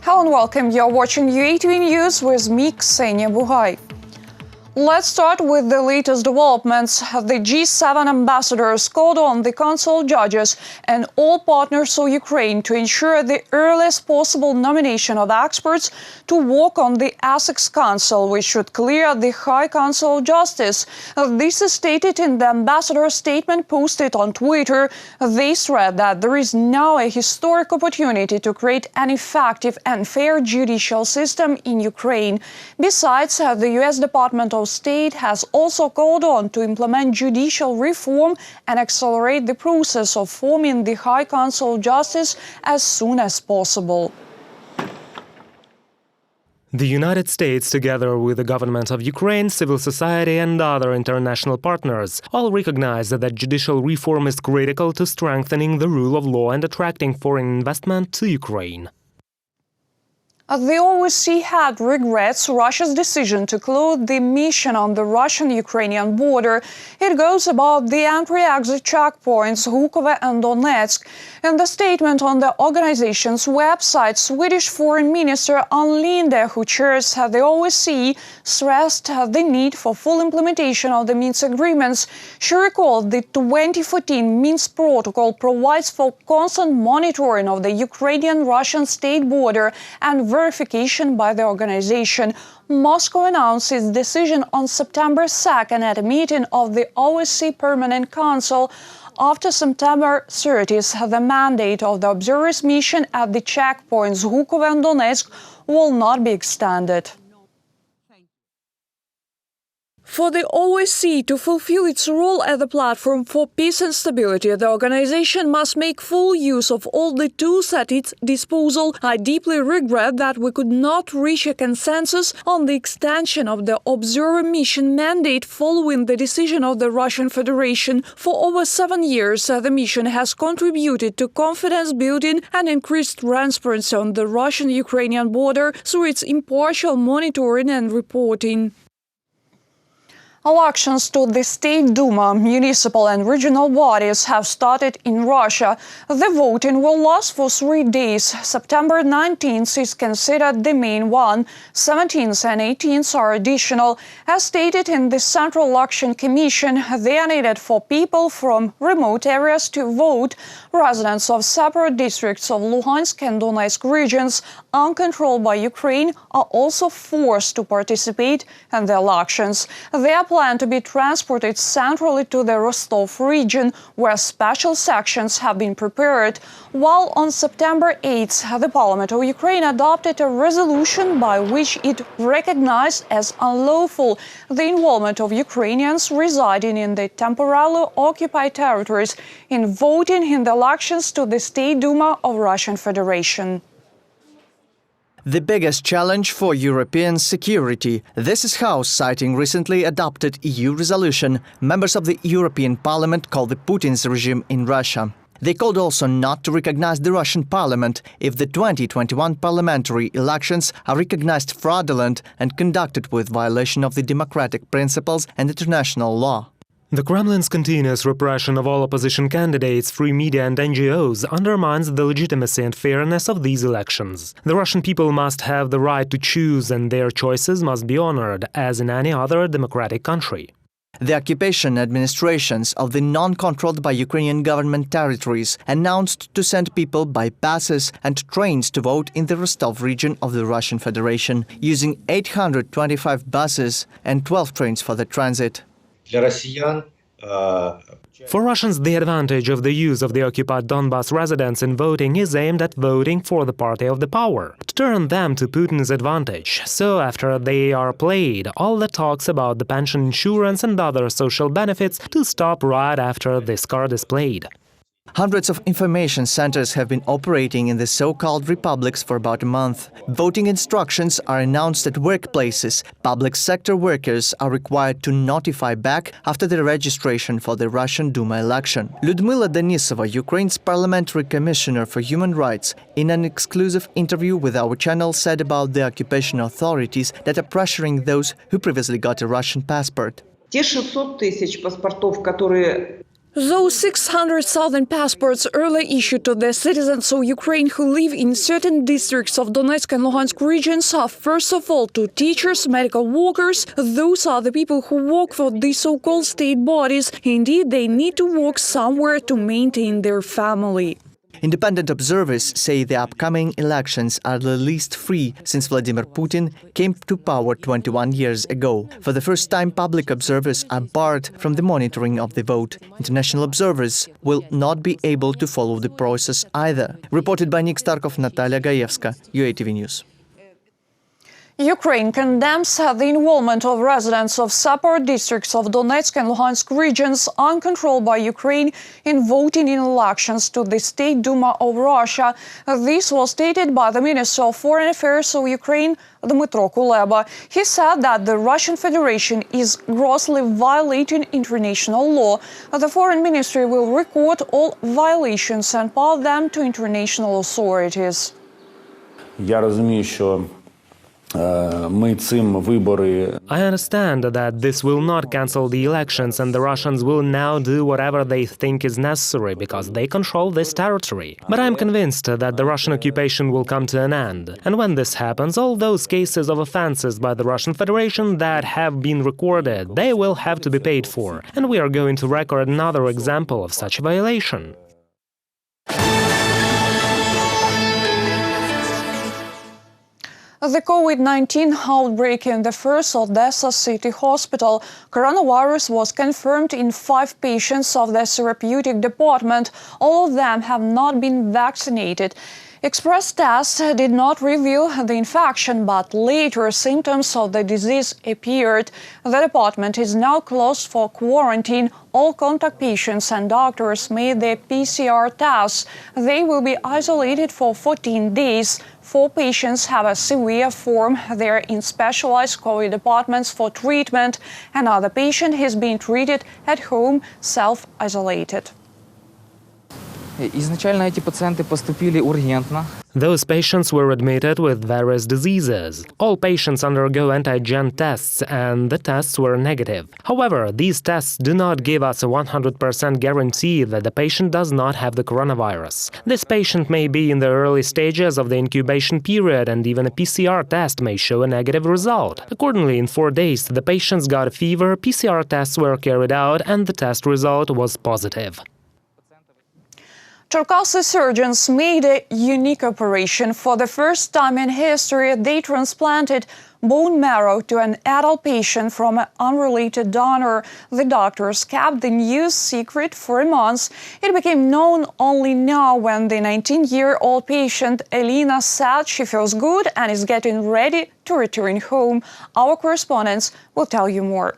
Hello and welcome. You're watching UATV News with me, Ksenia Buhai. Let's start with the latest developments. The G7 ambassadors called on the consul judges and all partners of Ukraine to ensure the earliest possible nomination of experts to work on the Essex Council, which should clear the High Council of Justice. This is stated in the ambassador's statement posted on Twitter. They said that there is now a historic opportunity to create an effective and fair judicial system in Ukraine. Besides, the U.S. Department of State has also called on to implement judicial reform and accelerate the process of forming the High Council of Justice as soon as possible. The United States, together with the government of Ukraine, civil society and other international partners, all recognize that judicial reform is critical to strengthening the rule of law and attracting foreign investment to Ukraine. The OSCE head regrets Russia's decision to close the mission on the Russian-Ukrainian border. It goes about the entry-exit checkpoints Hukovo and Donetsk. In the statement on the organization's website, Swedish Foreign Minister Ann Linde, who chairs the OSCE, stressed the need for full implementation of the Minsk agreements. She recalled the 2014 Minsk Protocol provides for constant monitoring of the Ukrainian-Russian state border and verification by the organization. Moscow announced its decision on September 2nd at a meeting of the OSCE Permanent Council. After September 30th, the mandate of the observers' mission at the checkpoints Hukovo and Donetsk will not be extended. For the OSCE to fulfill its role as a platform for peace and stability, the organization must make full use of all the tools at its disposal. I deeply regret that we could not reach a consensus on the extension of the observer mission mandate following the decision of the Russian Federation. For over 7 years, the mission has contributed to confidence building and increased transparency on the Russian-Ukrainian border through its impartial monitoring and reporting. Elections to the State Duma, municipal and regional bodies have started in Russia. The voting will last for 3 days. September 19th is considered the main one. 17th and 18th are additional. As stated in the Central Election Commission, they are needed for people from remote areas to vote. Residents of separate districts of Luhansk and Donetsk regions, uncontrolled by Ukraine, are also forced to participate in the elections. They are planned to be transported centrally to the Rostov region, where special sections have been prepared. While on September 8th, the Parliament of Ukraine adopted a resolution by which it recognized as unlawful the involvement of Ukrainians residing in the temporarily occupied territories in voting in the elections to the State Duma of Russian Federation. The biggest challenge for European security. This is how, citing recently adopted EU resolution, members of the European Parliament called the Putin's regime in Russia. They called also not to recognize the Russian parliament if the 2021 parliamentary elections are recognized fraudulent and conducted with violation of the democratic principles and international law. The Kremlin's continuous repression of all opposition candidates, free media and NGOs undermines the legitimacy and fairness of these elections. The Russian people must have the right to choose, and their choices must be honored, as in any other democratic country. The occupation administrations of the non-controlled by Ukrainian government territories announced to send people by buses and trains to vote in the Rostov region of the Russian Federation, using 825 buses and 12 trains for the transit. For Russians, the advantage of the use of the occupied Donbas residents in voting is aimed at voting for the party of the power, to turn them to Putin's advantage. So after they are played, all the talks about the pension insurance and other social benefits to stop right after this card is played. Hundreds of information centers have been operating in the so-called republics for about a month. Voting instructions are announced at workplaces. Public sector workers are required to notify back after the registration for the Russian Duma election. Lyudmila Denisova, Ukraine's parliamentary commissioner for human rights, in an exclusive interview with our channel said about the occupation authorities that are pressuring those who previously got a Russian passport. Те 600 тысяч паспортов, которые Those 600,000 passports earlier issued to the citizens of Ukraine who live in certain districts of Donetsk and Luhansk regions are first of all to teachers, medical workers. Those are the people who work for these so-called state bodies. Indeed, they need to work somewhere to maintain their family. Independent observers say the upcoming elections are the least free since Vladimir Putin came to power 21 years ago. For the first time, public observers are barred from the monitoring of the vote. International observers will not be able to follow the process either. Reported by Nick Starkov, Natalia Gaevska, UATV News. Ukraine condemns the involvement of residents of separate districts of Donetsk and Luhansk regions uncontrolled by Ukraine in voting in elections to the State Duma of Russia. This was stated by the Minister of Foreign Affairs of Ukraine, Dmytro Kuleba. He said that the Russian Federation is grossly violating international law. The Foreign Ministry will record all violations and pass them to international authorities. Я розумію, що ми цим вибори. I understand that this will not cancel the elections and the Russians will now do whatever they think is necessary because they control this territory. But I'm convinced that the Russian occupation will come to an end. And when this happens, all those cases of offenses by the Russian Federation that have been recorded, they will have to be paid for. And we are going to record another example of such a violation. The COVID-19 outbreak in the first Odessa city hospital. Coronavirus was confirmed in 5 patients of the therapeutic department. All of them have not been vaccinated. Express tests did not reveal the infection, but later symptoms of the disease appeared. The department is now closed for quarantine. All contact patients and doctors made their PCR tests. They will be isolated for 14 days. 4 patients have a severe form. They are in specialized COVID departments for treatment. Another patient is being treated at home, self-isolated. Изначально эти пациенты поступили ургентно. Those patients were admitted with various diseases. All patients undergo antigen tests, and the tests were negative. However, these tests do not give us a 100% guarantee that the patient does not have the coronavirus. This patient may be in the early stages of the incubation period, and even a PCR test may show a negative result. Accordingly, in 4 days, the patients got a fever, PCR tests were carried out, and the test result was positive. Cherkasy surgeons made a unique operation. For the first time in history, they transplanted bone marrow to an adult patient from an unrelated donor. The doctors kept the news secret for months. It became known only now when the 19-year-old patient Elena said she feels good and is getting ready to return home. Our correspondents will tell you more.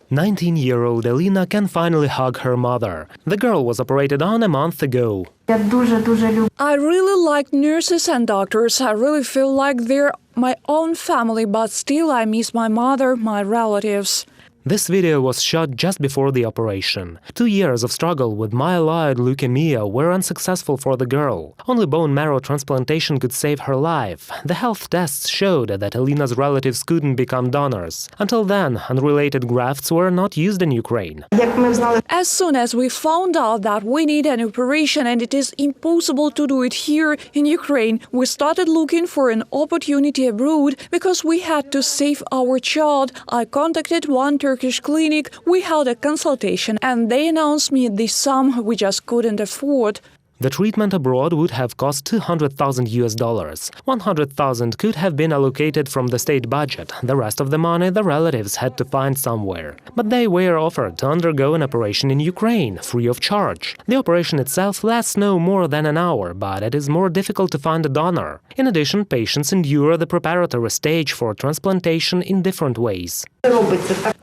19-year-old Elena can finally hug her mother. The girl was operated on a month ago. I really like nurses and doctors. I really feel like they're my own family, but still I miss my mother, my relatives. This video was shot just before the operation. 2 years of struggle with myeloid leukemia were unsuccessful for the girl. Only bone marrow transplantation could save her life. The health tests showed that Elena's relatives couldn't become donors. Until then, unrelated grafts were not used in Ukraine. As soon as we found out that we need an operation and it is impossible to do it here in Ukraine, we started looking for an opportunity abroad because we had to save our child. I contacted one Turkish clinic. We held a consultation and they announced me this sum we just couldn't afford. The treatment abroad would have cost $200,000. 100,000 could have been allocated from the state budget. The rest of the money the relatives had to find somewhere. But they were offered to undergo an operation in Ukraine, free of charge. The operation itself lasts no more than an hour, but it is more difficult to find a donor. In addition, patients endure the preparatory stage for transplantation in different ways.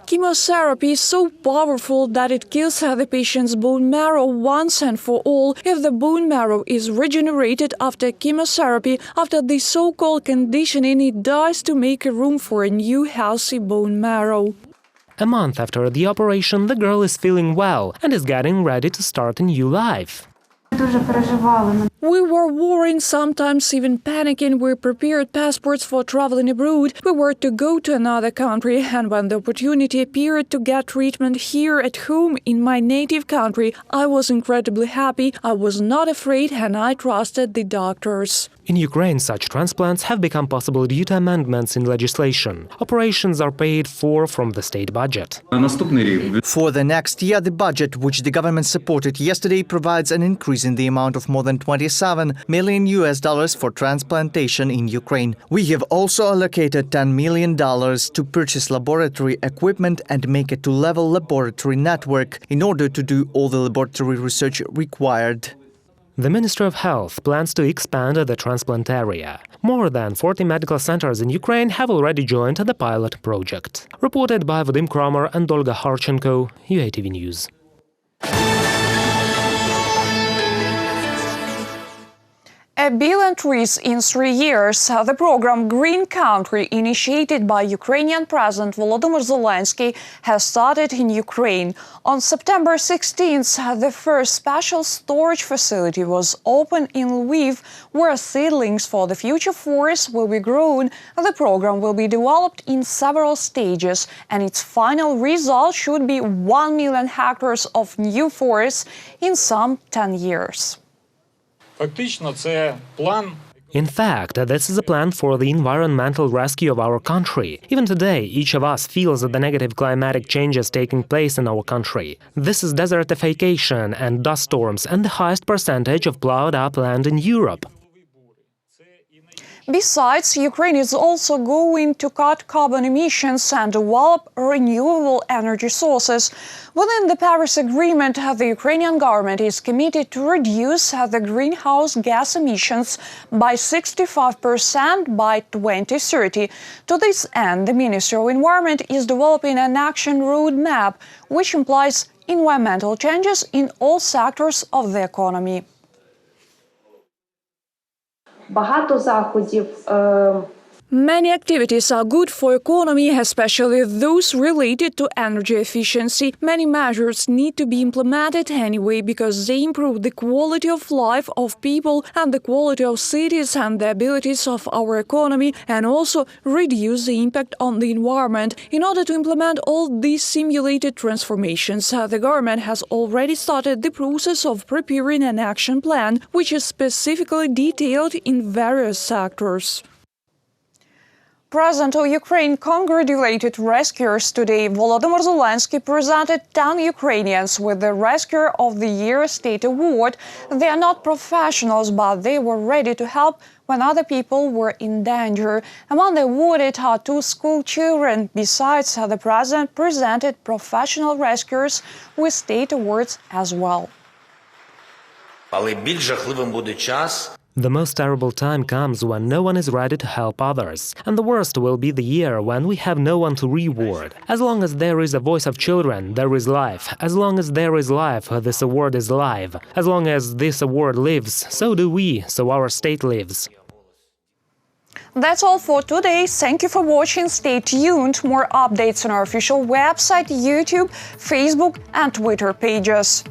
Chemotherapy is so powerful that it kills the patient's bone marrow once and for all. If the bone marrow is regenerated after chemotherapy, after the so-called conditioning, it dies to make room for a new healthy bone marrow. A month after the operation, the girl is feeling well and is getting ready to start a new life. We were worrying, sometimes even panicking. We prepared passports for traveling abroad. We were to go to another country, and when the opportunity appeared to get treatment here at home in my native country, I was incredibly happy. I was not afraid, and I trusted the doctors. In Ukraine, such transplants have become possible due to amendments in legislation. Operations are paid for from the state budget. For the next year, the budget, which the government supported yesterday, provides an increase in the amount of more than $27 million for transplantation in Ukraine. We have also allocated $10 million to purchase laboratory equipment and make a two-level laboratory network in order to do all the laboratory research required. The Ministry of Health plans to expand the transplant area. More than 40 medical centers in Ukraine have already joined the pilot project. Reported by Vadim Kramer and Olga Harchenko, UATV News. $1 billion trees in 3 years. The program Green Country, initiated by Ukrainian President Volodymyr Zelensky, has started in Ukraine. On September 16th, the first special storage facility was opened in Lviv, where seedlings for the future forests will be grown. The program will be developed in several stages, and its final result should be 1 million hectares of new forests in some 10 years. In fact, this is a plan for the environmental rescue of our country. Even today, each of us feels the negative climatic changes taking place in our country. This is desertification and dust storms and the highest percentage of plowed-up land in Europe. Besides, Ukraine is also going to cut carbon emissions and develop renewable energy sources. Within the Paris Agreement, the Ukrainian government is committed to reduce the greenhouse gas emissions by 65% by 2030. To this end, the Ministry of Environment is developing an action roadmap, which implies environmental changes in all sectors of the economy. Багато заходів. Many activities are good for economy, especially those related to energy efficiency. Many measures need to be implemented anyway because they improve the quality of life of people and the quality of cities and the abilities of our economy, and also reduce the impact on the environment. In order to implement all these simulated transformations, the government has already started the process of preparing an action plan, which is specifically detailed in various sectors. President of Ukraine congratulated rescuers today. Volodymyr Zelensky presented 10 Ukrainians with the Rescuer of the Year State Award. They are not professionals, but they were ready to help when other people were in danger. Among the awarded are 2 school children. Besides, the president presented professional rescuers with state awards as well. Але більш жахливим буде час. The most terrible time comes when no one is ready to help others. And the worst will be the year when we have no one to reward. As long as there is a voice of children, there is life. As long as there is life, this award is live. As long as this award lives, so do we, so our state lives. That's all for today. Thank you for watching. Stay tuned. More updates on our official website, YouTube, Facebook and Twitter pages.